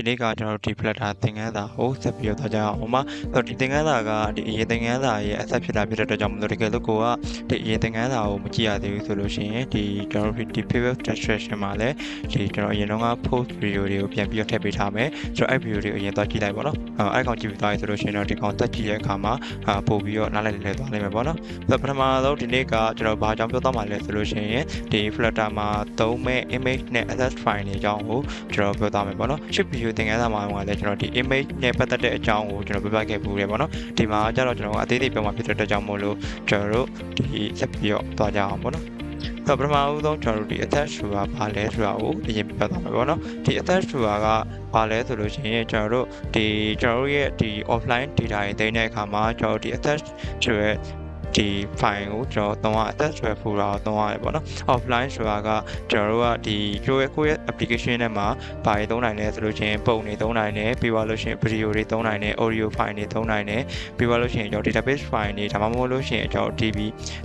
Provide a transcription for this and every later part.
နေ့ကကျွန်တော်တို့ဒီ flutter သင်ခန်းစာကိုဆက်ပြီးတော့ကြအောင်ပါဆိုတော့ဒီသင်ခန်းစာကဒီအရင်သင်ခန်းစာရဲ့အဆက်ဖြစ်တာဖြစ်တဲ့အတွက်ကြောင့်မလို့တကယ်လို့ကိုကဒီအရင်သင်ခန်းစာကိုမကြည့်ရသေးဘူးဆိုလို့ရှိရင်ဒီကျွန်တော်တို့ဒီ previous description မှာလည်းဒီကျွန်တော်အရင်တော့က post video တွေကိုပြန်ပြီးတော့ထည့်ပေးထားမယ်ဆိုတော့အဲ့ video တွေကိုအရင်သွားကြည့်လိုက်ပါတော့အဲ့ကောင်ကြည့်ပြီးသွားပြီဆိုလို့ရှိရင်တော့ဒီကောင်တက်ကြည့်တဲ့အခါမှာပို့ပြီးတော့နားလည်လဲသွားနိုင်မှာပေါ့နော်ဆိုတော့ပထမဆုံးဒီနေ့ကကျွန်တော်ဘာကြောင့်ပြောသွားမှာလဲဆိုလို့ရှိရင်ဒီ flutter မှာသုံးမဲ့ image နဲ့ access file တွေအကြောင်းကိုကျွန်တော်ပြောသွားမယ်ပေါ့နော် ship video သင်ခန်းစာမှာလည်းကျွန်တော်ဒီ image နဲ့ပတ်သက်တဲ့အကြောင်းကိုကျွန်တော်ပြပြခဲ့ပူတယ်ပေါ့နော်ဒီမှာကျတော့ကျွန်တော်အသေးသေးပြောမှဖြစ်တဲ့အတွက်ကြောင့်မို့လို့ကျွန်တော်တို့ဒီဆက်ပြီးတော့သွားကြအောင်ပေါ့နော်ဆိုတော့ပထမဦးဆုံးကျွန်တော်တို့ဒီ attach to ကဘာလဲဆိုတာကိုအရင်ပြောသွားမှာပေါ့နော်ဒီ attach to ကဘာလဲဆိုလို့ရှိရင်ကျွန်တော်တို့ရဲ့ဒီ offline data တွေသိတဲ့အခါမှာကျွန်တော်တို့ဒီ attach to ရဲ့ဒီ file ကိုကျွန်တော်သုံးရ attach to folder ကိုသုံးရတယ်ပေါ့နော် offline ဆိုတာကကျွန်တော်တို့ကဒီကိုယ့်ရဲ့ application ထဲမှာဘာတွေသုံးနိုင်လဲဆိုလို့ရှိရင်ပုံတွေသုံးနိုင်တယ်ပြီးသွားလို့ရှိရင် video တွေသုံးနိုင်တယ် audio file တွေသုံးနိုင်တယ်ပြီးသွားလို့ရှိရင်ကျွန်တော် database file တွေဒါမှမဟုတ်လို့ရှိရင်ကျွန်တော် DB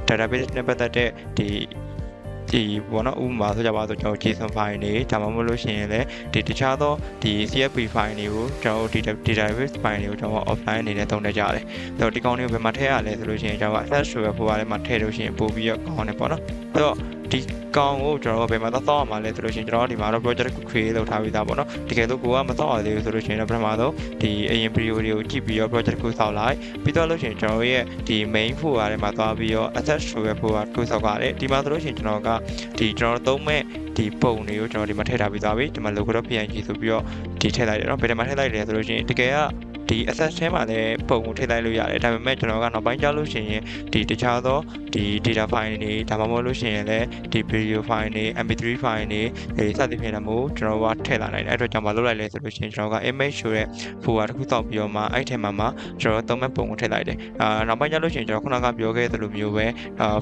database နဲ့ပတ်သက်တဲ့ဒီဘောနော်ဥပမာဆိုကြပါဆိုကျွန်တော် JSON file တွေဒါမှမဟုတ်လို့ရှိရင်လည်းဒီတခြားသောဒီ CSV file တွေကိုကျွန်တော်ဒီ database file တွေကိုကျွန်တော် offline အနေနဲ့သုံးနေကြတယ်။ဆိုတော့ဒီကောင်တွေကိုဘယ်မှာထည့်ရလဲဆိုလို့ရှိရင်ကျွန်တော် access to ဖိုးရထဲမှာထည့်လို့ရှိရင်ပို့ပြီးတော့ကောင်းတယ်ပေါ့နော်။ဆိုတော့ဒီကောင်ကိုကျွန်တော်ဘယ်မှာသောက်ရမှာလဲဆိုလို့ရှိရင်ကျွန်တော်ဒီမှာတော့ project ကို create လုပ်ထားပြီးသားပေါ့နော်။တကယ်လို့ကိုကမသောက်ရသေးဘူးဆိုလို့ရှိရင်တော့ပထမဆုံးဒီအရင် video တွေကိုကြည့်ပြီးတော့ project ကိုဆောက်လိုက်ပြီးတော့လို့ရှိရင်ကျွန်တော်ရဲ့ဒီ main folder ထဲမှာသွားပြီးတော့ access to ရဲ့ folder ကိုဆောက်ရတယ်ဒီမှာဆိုလို့ရှိရင်ကျွန်တော်ကဒီကျွန်တော်သုံးမဲ့ဒီပုံတွေကိုကျွန်တော်ဒီမှာထည့်ထားပြီးသွားပြီဒီမှာ logo တော့ PNG ဆိုပြီးတော့ဒီထည့်လိုက်တယ်เนาะဘယ်ထဲမှာထည့်လိုက်လဲဆိုလို့ရှိရင်တကယ်ကဒီ access ထဲမှာလည်းပုံကိုထည့်လိုက်လို့ရတယ်ဒါပေမဲ့ကျွန်တော်ကနောက်ပိုင်းကျလို့ရှိရင်ဒီတခြားသောဒီ data file တွေဒါမှမဟုတ်လို့ရှိရင်လည်းဒီ video file တွေ mp3 file တွေဒီစသဖြင့်လည်းမို့ကျွန်တော်ကထည့်လာနိုင်တယ်အဲ့တော့ကျွန်တော်မလုပ်လိုက်လဲဆိုလို့ရှိရင်ကျွန်တော်က image ဆိုတဲ့ folder တစ်ခုတောက်ပြီးတော့မှအဲ့ထဲမှာကျွန်တော်သုံးမဲ့ပုံကိုထည့်လိုက်တယ်နောက်ပိုင်းကျလို့ရှိရင်ကျွန်တော်ခုနကပြောခဲ့သလိုမျိုးပဲ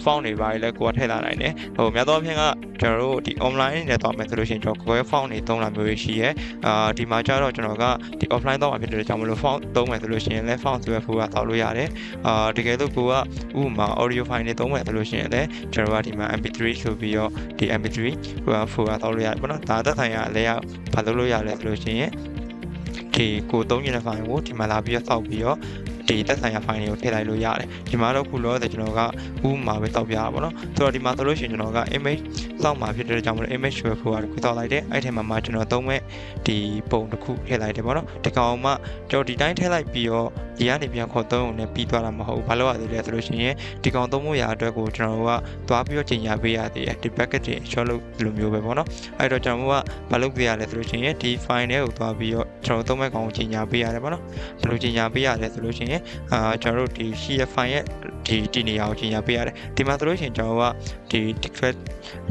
font တွေပါလည်းကိုကထည့်လာနိုင်တယ်ဟိုများသောအားဖြင့်ကကျွန်တော်တို့ဒီ online နဲ့တောက်မယ်ဆိုလို့ရှိရင်ကျွန်တော်ကိုယ်ရဲ့ font တွေသုံးလာမျိုးရှိရဲဒီမှာကျတော့ကျွန်တော်ကဒီ offline တောက်မှာဖြစ်တဲ့ကြောင့်မလို့ font သုံးမယ်ဆိုလို့ရှိရင်လည်း font ဆိုတဲ့ folder တောက်လို့ရတယ်တကယ်လို့ကိုကဥပမာ audio file တွေသုံးမယ်ဆိုလို့ရှိရင်လည်းကျွန်တော်ကဒီမှာ mp3 ဆိုပြီးတော့ဒီ mp3 folder တောက်လို့ရတယ်ပေါ့နော်ဒါသက်ဆိုင်ရာလည်းဘာလုပ်လို့ရလဲဆိုလို့ရှိရင်ဒီကိုသုံးနေတဲ့ file ကိုဒီမှာလာပြီးတော့တောက်ပြီးတော့ဒီသက်ဆိုင်ရာ file တွေကိုထည့်လိုက်လို့ရတယ်ဒီမှာတော့ခုလောဆယ်ကျွန်တော်ကဥပမာပဲတောက်ပြရပါတော့ဆိုတော့ဒီမှာဆိုလို့ရှိရင်ကျွန်တော်က image စောက်မှာဖြစ်တဲ့ကြောင့်မလို့ image ဆွဲဖို့ကတောက်လိုက်တယ်အဲ့ထဲမှာကျွန်တော်သုံးမဲ့ဒီပုံတစ်ခုထည့်လိုက်တယ်ပေါ့နော်ဒီကောင်မှကျွန်တော်ဒီတိုင်းထည့်လိုက်ပြီးတော့ဒီကနေပြန်ခေါ်သုံးုံနဲ့ပြီးသွားတာမဟုတ်ဘူးဘာလို့ရသေးလဲဆိုလို့ရှိရင်ဒီကောင်သုံးဖို့ရအတွက်ကိုကျွန်တော်ကသွားပြီးတော့ချိန်ညာပေးရသေးတယ်ဒီ packet တွေ short လုပ်လိုမျိုးပဲပေါ့နော်အဲ့တော့ကျွန်တော်ကဘာလုပ်ပေးရလဲဆိုလို့ရှိရင်ဒီ file တွေကိုသွားပြီးတော့ကျွန်တော်သုံးမဲ့ကောင်ကိုချိန်ညာပေးရတယ်ပေါ့နော်ဘယ်လိုချိန်ညာပေးရလဲဆိုလို့ရှိရင်ကျွန်တော်တို့ဒီ CF file ရဲ့ဒီနေရာကိုချိန်ညာပေးရတယ်ဒီမှာဆိုလို့ရှိရင်ကျွန်တော်က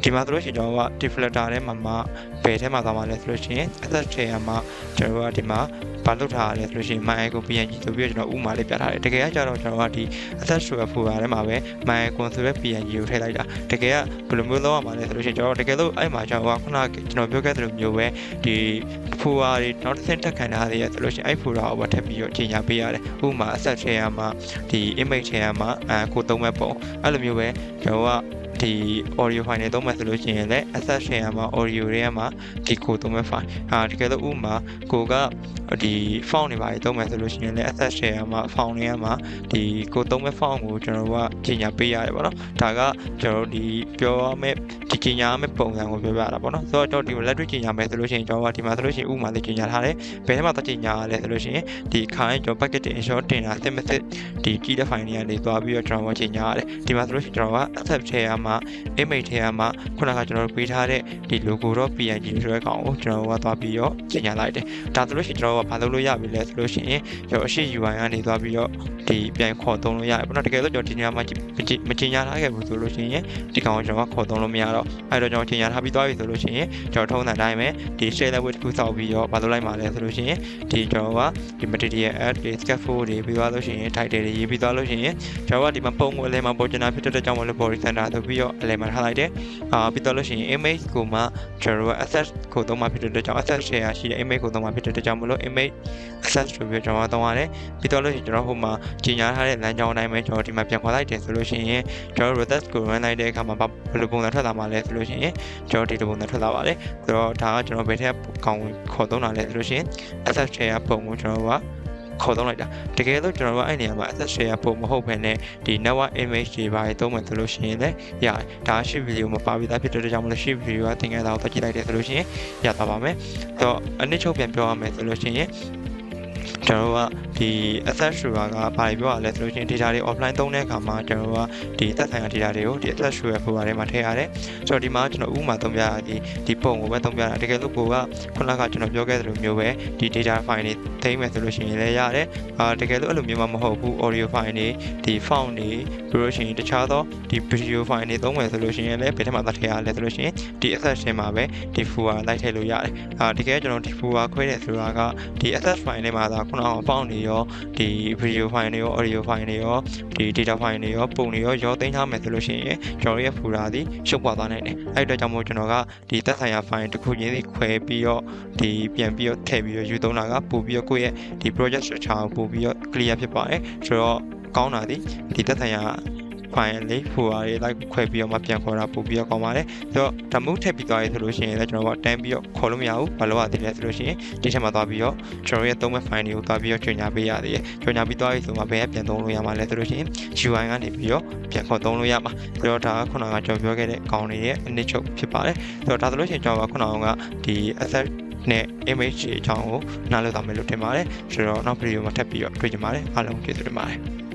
ဒီမှာဆိုလို့ရှိရင်ကျွန်တော်က deflector ထဲမှာဘယ်ထဲမှာသွားမှာလဲဆိုလို့ရှိရင် access ထဲမှာကျွန်တော်ကဒီမှာဘာလုပ်ထားရလဲဆိုလို့ရှိရင် my icon PNG ဆိုပြီးတော့ကျွန်တော်ဥမာလေးပြထားတယ်တကယ်ကကျတော့ကျွန်တော်ကဒီ access to folder ထဲမှာပဲ my icon ဆိုတဲ့ PNG ကိုထည့်လိုက်တာတကယ်ကဘယ်လိုမျိုးလုပ်ရမှာလဲဆိုလို့ရှိရင်ကျွန်တော်တကယ်လို့အဲ့မှာကျွန်တော်ကခုနကကျွန်တော်ပြောခဲ့သလိုမျိုးပဲဒီ folder တွေနောက်တစ်ဆင့်တက်ခံထားရဆိုလို့ရှိရင်အဲ့ folder ကိုပဲထည့်ပြီးတော့ချိန်ညာပေးရတယ်ဥပမာ access ထဲမှာဒီ image ထဲမှာကိုသုံးမဲ့ပုံအဲ့လိုမျိုးပဲကျွန်တော်ကဒီ audio file တွေသုံးမယ်ဆိုလို့ရှိရင်လည်း access ထဲမှာ audio တွေမှာဒီကိုသုံးမဲ့ file တကယ်လို့ဥပမာကိုကဒီ font တွေပါသုံးမယ်ဆိုလို့ရှိရင်လည်း access ထဲမှာ font တွေမှာဒီကိုသုံးမဲ့ font ကိုကျွန်တော်ကချိန်ညာပေးရတယ်ပေါ့နော်ဒါကကျွန်တော်ဒီပြောရမယ့်ဒီချိန်ညာမယ့်ပုံစံကိုပြောပြတာပေါ့နော်ဆိုတော့ကျွန်တော်ဒီလက်တွေ့ချိန်ညာမယ်ဆိုလို့ရှိရင်ကျွန်တော်ကဒီမှာဆိုလို့ရှိရင်ဥပမာလေးချိန်ညာထားတယ်ဘယ်ထဲမှာသွားချိန်ညာရလဲဆိုလို့ရှိရင်ဒီခိုင်းကျွန်တော် packet တွေ insert တင်တာစစ်မစစ်ဒီကြည့်တဲ့ file တွေကနေသွားပြီးတော့ကျွန်တော်ကချိန်ညာရတယ်ဒီမှာဆိုလို့ရှိရင်ကျွန်တော်က access ထဲမှာ image ထဲမှာခုနကကျွန်တော်ပေးထားတဲ့ဒီ logo တော့ PNG ဆိုတဲ့ကောင်ကိုကျွန်တော်ကသွားပြီးတော့ချိန်ညာလိုက်တယ်ဒါဆိုလို့ရှိရင်ကျွန်တော်ကဘာလုပ်လို့ရပြီလဲဆိုလို့ရှိရင်ကျွန်တော်အရှိ UI ကနေသွားပြီးတော့ဒီပြန်ခေါ်သုံးလို့ရတယ်ပေါ့နော်တကယ်လို့ကျွန်တော်ဒီနေရာမှာမချိန်ညာထားခဲ့ဘူးဆိုလို့ရှိရင်ဒီကောင်ကိုကျွန်တော်ကခေါ်သုံးလို့မရတော့အဲ့တော့ကျွန်တော်ချိန်ညာထားပြီးသွားပြီဆိုလို့ရှိရင်ကျွန်တော်ထုံးတဲ့အတိုင်းပဲဒီ share level တစ်ခုစောက်ပြီးတော့ဘာလုပ်လိုက်မှာလဲဆိုလို့ရှိရင်ဒီကျွန်တော်ကဒီ material add တွေ scaffold တွေပြီးသွားလို့ရှိရင် title တွေရေးပြီးသွားလို့ရှိရင်ကျွန်တော်ကဒီမှာပုံကိုအလဲမှာပေါ်ချင်တာဖြစ်တဲ့ကြောင့်မလို့ body center ဆိုပြီးတော့အလဲမှာထားလိုက်တယ်ပြီးတော့လို့ရှိရင် image ကိုမှကျွန်တော်က access ကိုသုံးမှာဖြစ်တဲ့ကြောင့် access share ရှိတဲ့ image ကိုသုံးမှာဖြစ်တဲ့ကြောင့်မလို့ image access ဆိုပြီးကျွန်တော်သုံးရတယ်ပြီးတော့လို့ရှိရင်ကျွန်တော်ဟိုမှာကြီးညာထားတဲ့လမ်းကြောင်းအတိုင်းပဲကျွန်တော်ဒီမှာပြန်ခေါ်လိုက်တယ်ဆိုလို့ရှိရင်ကျွန်တော် rotate ကို run လိုက်တဲ့အခါမှာဘယ်လိုပုံစံထွက်လာမှာ လဲဆိုလို့ရှိရင်ကျွန်တော်ဒီလိုပုံစံထွက်လာပါတယ်ဆိုတော့ဒါကကျွန်တော်ဘယ်ထက်ကောင်းခေါ်သုံးတာလဲဆိုလို့ရှိရင် asset share ပုံကိုကျွန်တော်ကခေါ်သုံးလိုက်တာတကယ်လို့ကျွန်တော်တို့အဲ့နေရာမှာ asset share ပုံမဟုတ်ဘဲနဲ့ဒီ network image တွေပါသုံးမယ်ဆိုလို့ရှိရင်လည်းရတယ်ဒါရှိ video မပါပြီးသားဖြစ်တဲ့ကြောင့်မလို့ရှိ video ကသင်ခန်းစာကိုတက်ကြည့်လိုက်တယ်ဆိုလို့ရှိရင်ရသွားပါမယ်ဆိုတော့အနည်းချုပ်ပြန်ပြောရမယ်ဆိုလို့ရှိရင်ကျွန်တော်ကဒီ asset share ကဘာပြောရလဲဆိုလို့ရှိရင် data တွေ offline သုံးတဲ့အခါမှာကျွန်တော်ကဒီသက်ဆိုင်ရာ data တွေကိုဒီ asset share ဖိုထဲမှာထည့်ရတယ်ဆိုတော့ဒီမှာကျွန်တော်ဥပမာသုံးပြရဒီပုံကိုပဲသုံးပြတာတကယ်လို့ကိုကခုနကကျွန်တော်ပြောခဲ့သလိုမျိုးပဲဒီ data file တွေသိမ်းမယ်ဆိုလို့ရှိရင်လည်းရတယ်တကယ်လို့အဲ့လိုမျိုးမှမဟုတ်ဘူး audio file တွေဒီ font တွေပြီးလို့ရှိရင်တခြားသောဒီ video file တွေသုံးမယ်ဆိုလို့ရှိရင်လည်းဘယ်ထဲမှာသတ်ထည့်ရလဲဆိုလို့ရှိရင်ဒီ asset share မှာပဲဒီ folder လိုက်ထည့်လို့ရတယ်တကယ်ကျွန်တော်ဒီ folder ခွဲတယ်ဆိုတာကဒီ asset file ထဲမှာသာခုနက font တွေရောဒီ video file တွေရော audio file တွေရောဒီ data file တွေရောပုံတွေရောသိမ်းထားမယ်ဆိုလို့ရှိရင်ကျွန်တော်ရဲ့ folder သည်ရှုပ်ပွားသွားနိုင်တယ်အဲ့အတွက်ကြောင့်မို့ကျွန်တော်ကဒီသက်ဆိုင်ရာ file တစ်ခုချင်းစီခွဲပြီးတော့ဒီပြန်ပြီးတော့ထည့်ပြီးတော့ယူသုံးတာကပို့ပြီးတော့ကိုယ့်ရဲ့ဒီ project structure ကိုပို့ပြီးတော့ clear ဖြစ်ပါတယ်ဆိုတော့ကောင်းတာဒီသက်ဆိုင်ရာ file လေး folder တွေလိုက်ခွဲပြီးတော့မှပြန်ခေါ်တာပို့ပြီးတော့ကောင်းပါတယ်ဆိုတော့ဒါမှမဟုတ်ထည့်ပြီးသွားရေးဆိုလို့ရှိရင်လည်းကျွန်တော်ကတန်းပြီးတော့ခေါ်လို့မရဘူးဘာလို့ရသေးလဲဆိုလို့ရှိရင်ဒီထဲမှာသွားပြီးတော့ကျွန်တော်ရဲ့သုံးမဲ့ file တွေကိုသွားပြီးတော့ညွှန်ကြားပေးရသေးတယ်ညွှန်ကြားပြီးသွားပြီဆိုမှဘယ်ကပြန်သုံးလို့ရမှာလဲဆိုလို့ရှိရင် UI ကနေပြီးတော့ပြန်ခေါ်သုံးလို့ရမှာဆိုတော့ဒါကခုနကကျွန်တော်ပြောခဲ့တဲ့ကောင်းတွေရဲ့အနည်းချုပ်ဖြစ်ပါတယ်ဆိုတော့ဒါဆိုလို့ရှိရင်ကျွန်တော်ကခုနကဒီ asset နဲ့ image အကြောင်းကိုနားလည်သွားမယ်လို့ထင်ပါတယ်ဆိုတော့နောက်ဗီဒီယိုမှာထပ်ပြီးတော့တွေ့ကြပါမယ်အားလုံးကျေးဇူးတင်ပါတယ်